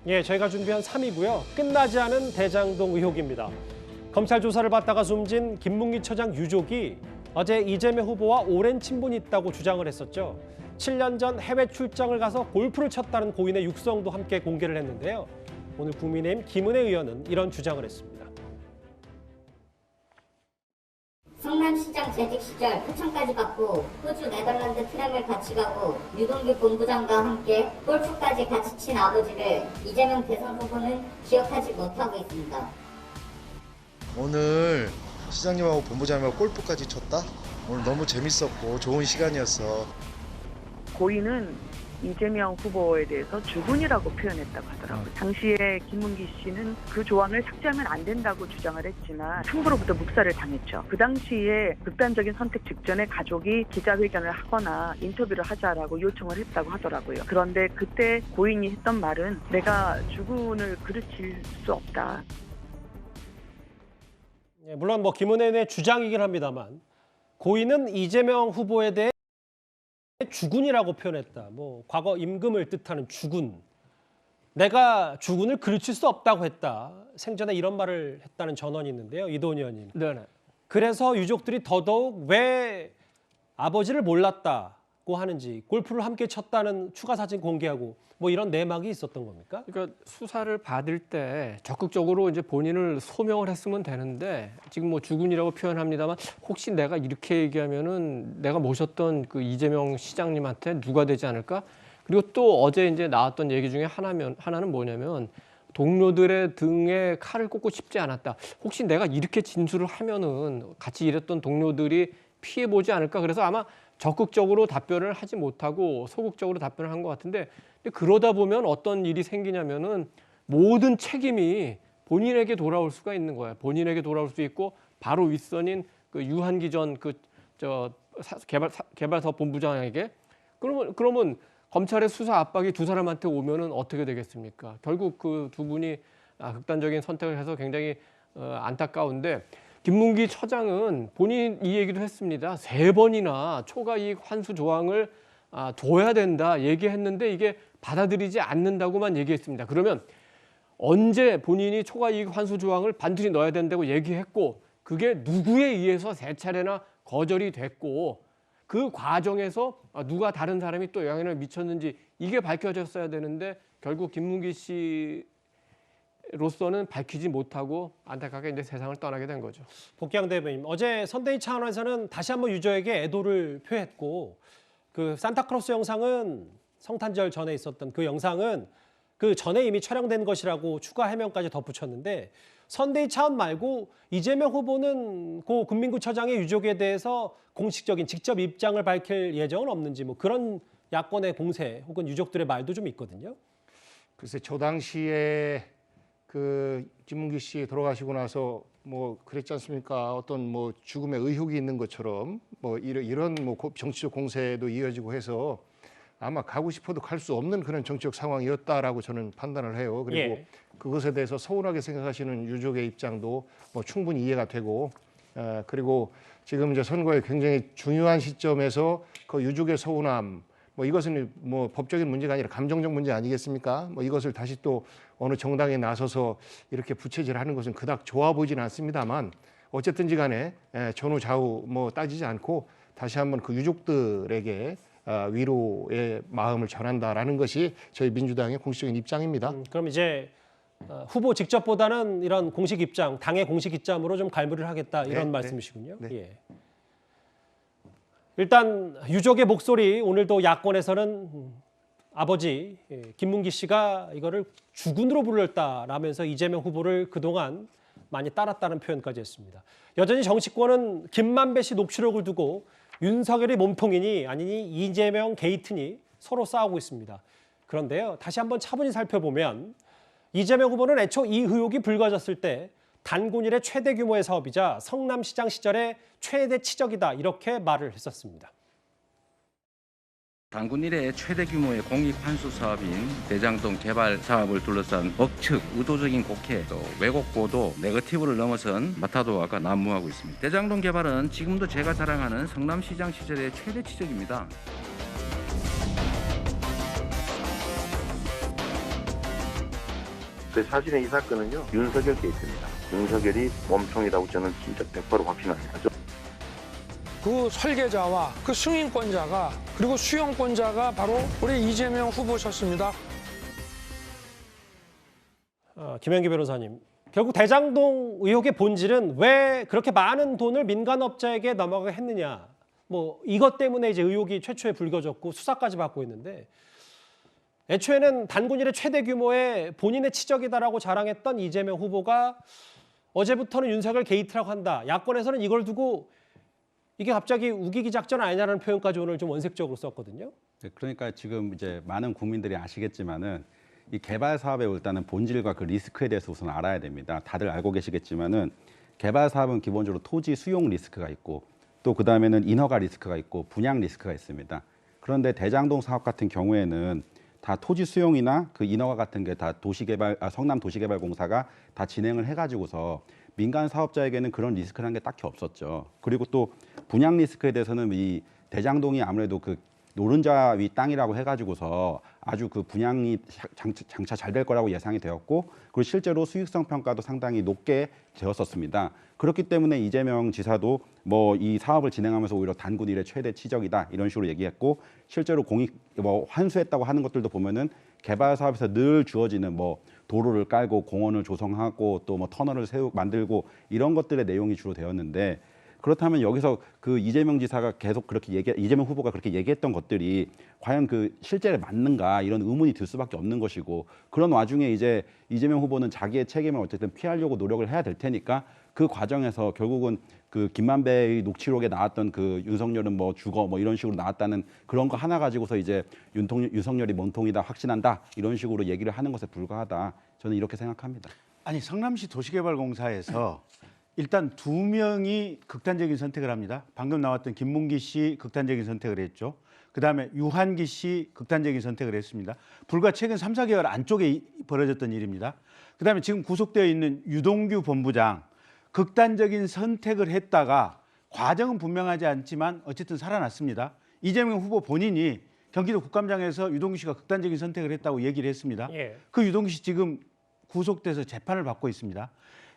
예, 저희가 준비한 3위고요. 끝나지 않은 대장동 의혹입니다. 검찰 조사를 받다가 숨진 김문기 처장 유족이 어제 이재명 후보와 오랜 친분이 있다고 주장을 했었죠. 7년 전 해외 출장을 가서 골프를 쳤다는 고인의 육성도 함께 공개를 했는데요. 오늘 국민의힘 김은혜 의원은 이런 주장을 했습니다. 성남시장 재직 시절 표창까지 받고 호주 네덜란드 트램을 같이 가고 유동규 본부장과 함께 골프까지 같이 친 아버지를 이재명 대선 후보는 기억하지 못하고 있습니다. 오늘 시장님하고 본부장님하고 골프까지 쳤다? 오늘 너무 재밌었고 좋은 시간이었어. 고인은 이재명 후보에 대해서 주군이라고 표현했다고 하더라고요. 당시에 김문기 씨는 그 조항을 삭제하면 안 된다고 주장을 했지만 상부로부터 묵살을 당했죠. 그 당시에 극단적인 선택 직전에 가족이 기자회견을 하거나 인터뷰를 하자라고 요청을 했다고 하더라고요. 그런데 그때 고인이 했던 말은 내가 주군을 그르칠 수 없다. 예, 물론 김은혜 의원의 주장이긴 합니다만 고인은 이재명 후보에 대해 주군이라고 표현했다. 과거 임금을 뜻하는 주군. 내가 주군을 그르칠 수 없다고 했다. 생전에 이런 말을 했다는 전언이 있는데요. 이도훈 의원님. 네네. 그래서 유족들이 더더욱 왜 아버지를 몰랐다고 하는지, 골프를 함께 쳤다는 추가 사진 공개하고 이런 내막이 있었던 겁니까? 그러니까 수사를 받을 때 적극적으로 이제 본인을 소명을 했으면 되는데 지금 주군이라고 표현합니다만 혹시 내가 이렇게 얘기하면은 내가 모셨던 그 이재명 시장님한테 누가 되지 않을까? 그리고 또 어제 이제 나왔던 얘기 중에 하나는 뭐냐면 동료들의 등에 칼을 꽂고 싶지 않았다. 혹시 내가 이렇게 진술을 하면은 같이 일했던 동료들이 피해 보지 않을까? 그래서 아마 적극적으로 답변을 하지 못하고 소극적으로 답변을 한 것 같은데, 근데 그러다 보면 어떤 일이 생기냐면은 모든 책임이 본인에게 돌아올 수가 있는 거예요. 본인에게 돌아올 수 있고 바로 윗선인 그 유한기 전 개발사업 본부장에게 그러면 검찰의 수사 압박이 두 사람한테 오면은 어떻게 되겠습니까? 결국 그 두 분이 극단적인 선택을 해서 굉장히 안타까운데. 김문기 처장은 본인 이 얘기도 했습니다. 3번이나 초과이익 환수 조항을 둬야 된다 얘기했는데 이게 받아들이지 않는다고만 얘기했습니다. 그러면 언제 본인이 초과이익 환수 조항을 반드시 넣어야 된다고 얘기했고 그게 누구에 의해서 3차례나 거절이 됐고 그 과정에서 누가 다른 사람이 또 영향을 미쳤는지 이게 밝혀졌어야 되는데 결국 김문기 씨로서는 밝히지 못하고 안타깝게 이제 세상을 떠나게 된 거죠. 복귀양 대변인, 어제 선대위 차원에서는 다시 한번 유저에게 애도를 표했고 그 산타클로스 영상은 성탄절 전에 있었던 그 영상은 그 전에 이미 촬영된 것이라고 추가 해명까지 덧붙였는데 선대위 차원 말고 이재명 후보는 고 금민구 처장의 유족에 대해서 공식적인 직접 입장을 밝힐 예정은 없는지 그런 야권의 공세 혹은 유족들의 말도 좀 있거든요. 글쎄 저 당시에 그 김문기 씨 돌아가시고 나서 그랬지 않습니까? 어떤 죽음의 의혹이 있는 것처럼 이런 정치적 공세도 이어지고 해서 아마 가고 싶어도 갈 수 없는 그런 정치적 상황이었다라고 저는 판단을 해요. 그리고 그것에 대해서 서운하게 생각하시는 유족의 입장도 충분히 이해가 되고, 그리고 지금 이제 선거의 굉장히 중요한 시점에서 그 유족의 서운함, 이것은 법적인 문제가 아니라 감정적 문제 아니겠습니까? 이것을 다시 또 어느 정당에 나서서 이렇게 부채질하는 것은 그닥 좋아 보이지는 않습니다만 어쨌든지 간에 전후 좌우 따지지 않고 다시 한번 그 유족들에게 위로의 마음을 전한다라는 것이 저희 민주당의 공식적인 입장입니다. 그럼 이제 후보 직접보다는 이런 공식 입장, 당의 공식 입장으로 좀 갈무리를 하겠다 이런 말씀이시군요. 네. 예. 일단 유족의 목소리, 오늘도 야권에서는 아버지 김문기 씨가 이거를 주군으로 불렀다라면서 이재명 후보를 그동안 많이 따랐다는 표현까지 했습니다. 여전히 정치권은 김만배 씨 녹취록을 두고 윤석열이 몸통이니 아니니 이재명 게이트니 서로 싸우고 있습니다. 그런데요, 다시 한번 차분히 살펴보면 이재명 후보는 애초 이 의혹이 불거졌을 때 단군 일의 최대 규모의 사업이자 성남시장 시절의 최대 치적이다 이렇게 말을 했었습니다. 단군 이래 최대 규모의 공익 환수 사업인 대장동 개발 사업을 둘러싼 억측, 의도적인 곡해, 또 왜곡 보도, 네거티브를 넘어선 마타도가 난무하고 있습니다. 대장동 개발은 지금도 제가 자랑하는 성남시장 시절의 최대 치적입니다. 그 사실은 이 사건은요, 윤석열 게이트입니다. 윤석열이 몸통이라고 저는 진짜 100% 확신합니다. 그 설계자와 그 승인권자가 그리고 수용권자가 바로 우리 이재명 후보셨습니다. 김현기 변호사님, 결국 대장동 의혹의 본질은 왜 그렇게 많은 돈을 민간업자에게 넘어가게 했느냐, 뭐 이것 때문에 이제 의혹이 최초에 불거졌고 수사까지 받고 있는데, 애초에는 단군 이래 최대 규모의 본인의 치적이다라고 자랑했던 이재명 후보가 어제부터는 윤석열 게이트라고 한다. 야권에서는 이걸 두고 이게 갑자기 우기기 작전 아니냐라는 표현까지 오늘 좀 원색적으로 썼거든요. 네, 그러니까 지금 이제 많은 국민들이 아시겠지만은 이 개발 사업의 일단은 본질과 그 리스크에 대해서 우선 알아야 됩니다. 다들 알고 계시겠지만은 개발 사업은 기본적으로 토지 수용 리스크가 있고 또 그 다음에는 인허가 리스크가 있고 분양 리스크가 있습니다. 그런데 대장동 사업 같은 경우에는 다 토지 수용이나 그 인허가 같은 게 다 성남 도시개발공사가 다 진행을 해가지고서 민간 사업자에게는 그런 리스크라는 게 딱히 없었죠. 그리고 또 분양 리스크에 대해서는 이 대장동이 아무래도 그 노른자 위 땅이라고 해가지고서 아주 그 분양이 장차 잘 될 거라고 예상이 되었고, 그리고 실제로 수익성 평가도 상당히 높게 되었었습니다. 그렇기 때문에 이재명 지사도 뭐 이 사업을 진행하면서 오히려 단군 이래 최대 치적이다 이런 식으로 얘기했고, 실제로 환수했다고 하는 것들도 보면은 개발 사업에서 늘 주어지는 뭐 도로를 깔고 공원을 조성하고 또 뭐 터널을 만들고 이런 것들의 내용이 주로 되었는데, 그렇다면 여기서 그 이재명 지사가 계속 이재명 후보가 그렇게 얘기했던 것들이 과연 그 실제로 맞는가 이런 의문이 들 수밖에 없는 것이고, 그런 와중에 이제 이재명 후보는 자기의 책임을 어쨌든 피하려고 노력을 해야 될 테니까 그 과정에서 결국은 그 김만배의 녹취록에 나왔던 그 윤석열은 뭐 죽어 뭐 이런 식으로 나왔다는 그런 거 하나 가지고서 이제 윤석열이 몸통이다 확신한다 이런 식으로 얘기를 하는 것에 불과하다, 저는 이렇게 생각합니다. 아니, 성남시 도시개발공사에서 일단 2명이 극단적인 선택을 합니다. 방금 나왔던 김문기 씨 극단적인 선택을 했죠. 그다음에 유한기 씨 극단적인 선택을 했습니다. 불과 최근 3, 4개월 안쪽에 벌어졌던 일입니다. 그다음에 지금 구속되어 있는 유동규 본부장 극단적인 선택을 했다가 과정은 분명하지 않지만 어쨌든 살아났습니다. 이재명 후보 본인이 경기도 국감장에서 유동규 씨가 극단적인 선택을 했다고 얘기를 했습니다. 예. 그 유동규 씨 지금 구속돼서 재판을 받고 있습니다.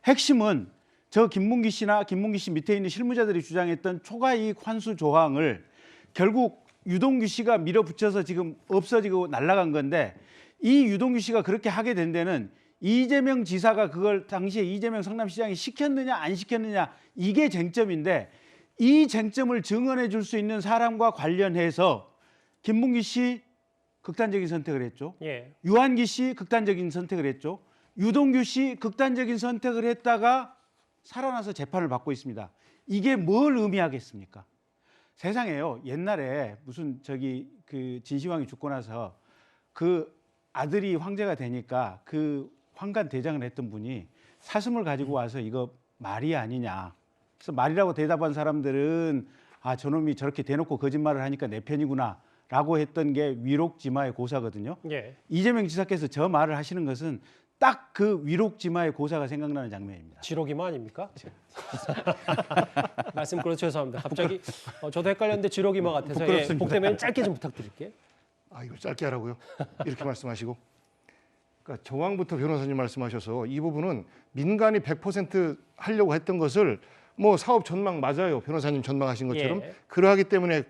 핵심은 저 김문기 씨나 김문기 씨 밑에 있는 실무자들이 주장했던 초과이익 환수 조항을 결국 유동규 씨가 밀어붙여서 지금 없어지고 날아간 건데, 이 유동규 씨가 그렇게 하게 된 데는 이재명 지사가 그걸 당시에 이재명 성남시장이 시켰느냐 안 시켰느냐 이게 쟁점인데, 이 쟁점을 증언해 줄 수 있는 사람과 관련해서 김문기 씨 극단적인 선택을 했죠. 예. 유한기 씨 극단적인 선택을 했죠. 유동규 씨 극단적인 선택을 했다가 살아나서 재판을 받고 있습니다. 이게 뭘 의미하겠습니까? 세상에요, 옛날에 무슨 그 진시황이 죽고 나서 그 아들이 황제가 되니까 그 황간 대장을 했던 분이 사슴을 가지고 와서 이거 말이 아니냐. 그래서 말이라고 대답한 사람들은 아, 저놈이 저렇게 대놓고 거짓말을 하니까 내 편이구나 라고 했던 게 위록지마의 고사거든요. 예. 이재명 지사께서 저 말을 하시는 것은 딱 그 위록지마의 고사가 생각나는 장면입니다. 지록이마 아닙니까? 말씀 그래서 죄송합니다. 갑자기 저도 헷갈렸는데 지록이마 같아서 예, 복대면 짧게 좀 부탁드릴게요. 아, 이걸 짧게 하라고요? 이렇게 말씀하시고. 그러니까 정황부터 변호사님 말씀하셔서 이 부분은 민간이 100% 하려고 했던 것을 뭐 사업 전망 맞아요. 변호사님 전망하신 것처럼. 예. 그러하기 때문에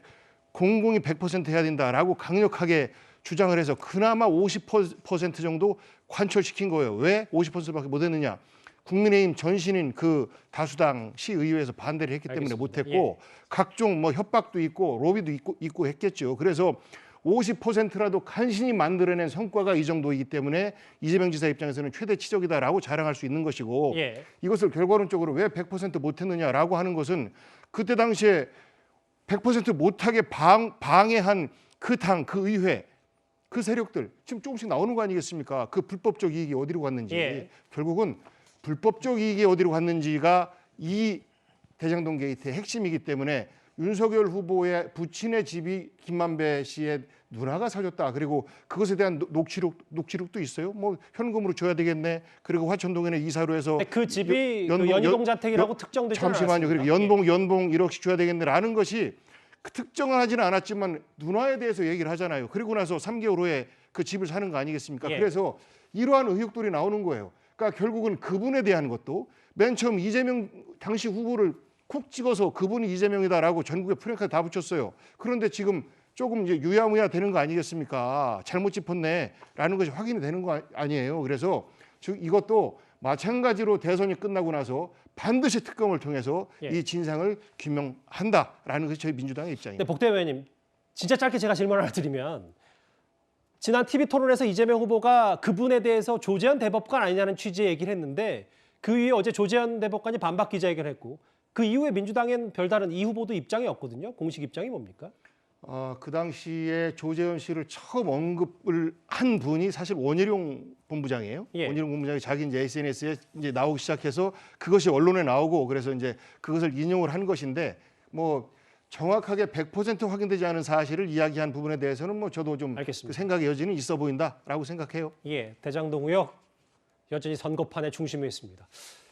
공공이 100% 해야 된다라고 강력하게 주장을 해서 그나마 50% 정도 관철시킨 거예요. 왜 50%밖에 못 했느냐? 국민의힘 전신인 그 다수당 시의회에서 반대를 했기 때문에 못했고, 예. 각종 뭐 협박도 있고 로비도 있고 했겠죠. 그래서 50%라도 간신히 만들어낸 성과가 이 정도이기 때문에 이재명 지사 입장에서는 최대 치적이다라고 자랑할 수 있는 것이고, 예. 이것을 결과론적으로 왜 100% 못했느냐라고 하는 것은 그때 당시에 100% 못하게 방해한 그 당, 그 의회, 그 세력들 지금 조금씩 나오는 거 아니겠습니까? 그 불법적 이익이 어디로 갔는지. 예. 결국은 불법적 이익이 어디로 갔는지가 이 대장동 게이트의 핵심이기 때문에 윤석열 후보의 부친의 집이 김만배 씨의 누나가 사줬다. 그리고 그것에 대한 녹취록도 있어요. 뭐 현금으로 줘야 되겠네. 그리고 화천동에는 이사로 해서 그 집이 그 연희동자택이라고 특정되지 않았습니다. 잠시만요. 그리고 연봉 1억씩 줘야 되겠네라는 것이 특정은 하지는 않았지만 누나에 대해서 얘기를 하잖아요. 그리고 나서 3개월 후에 그 집을 사는 거 아니겠습니까? 예. 그래서 이러한 의혹들이 나오는 거예요. 그러니까 결국은 그분에 대한 것도 맨 처음 이재명 당시 후보를 콕 찍어서 그분이 이재명이다라고 전국에 프랭카드 다 붙였어요. 그런데 지금 조금 이제 유야무야 되는 거 아니겠습니까? 잘못 짚었네라는 것이 확인이 되는 거 아니에요. 그래서 즉 이것도 마찬가지로 대선이 끝나고 나서 반드시 특검을 통해서 예. 이 진상을 규명한다라는 것이 저희 민주당의 입장입니다. 네, 복대 의원님, 진짜 짧게 제가 질문 하나 드리면 지난 TV 토론에서 이재명 후보가 그분에 대해서 조재현 대법관 아니냐는 취지의 얘기를 했는데 그 이후에 어제 조재현 대법관이 반박 기자회견을 했고 그 이후에 민주당엔 별다른 이 후보도 입장이 없거든요. 공식 입장이 뭡니까? 그 당시에 조재현 씨를 처음 언급을 한 분이 사실 원희룡 본부장이에요. 예. 원희룡 본부장이 자기 이제 SNS에 이제 나오기 시작해서 그것이 언론에 나오고 그래서 이제 그것을 인용을 한 것인데 뭐 정확하게 100% 확인되지 않은 사실을 이야기한 부분에 대해서는 뭐 저도 좀 알겠습니다. 그 생각의 여지는 있어 보인다라고 생각해요. 예, 대장동 의혹 여전히 선거판의 중심에 있습니다.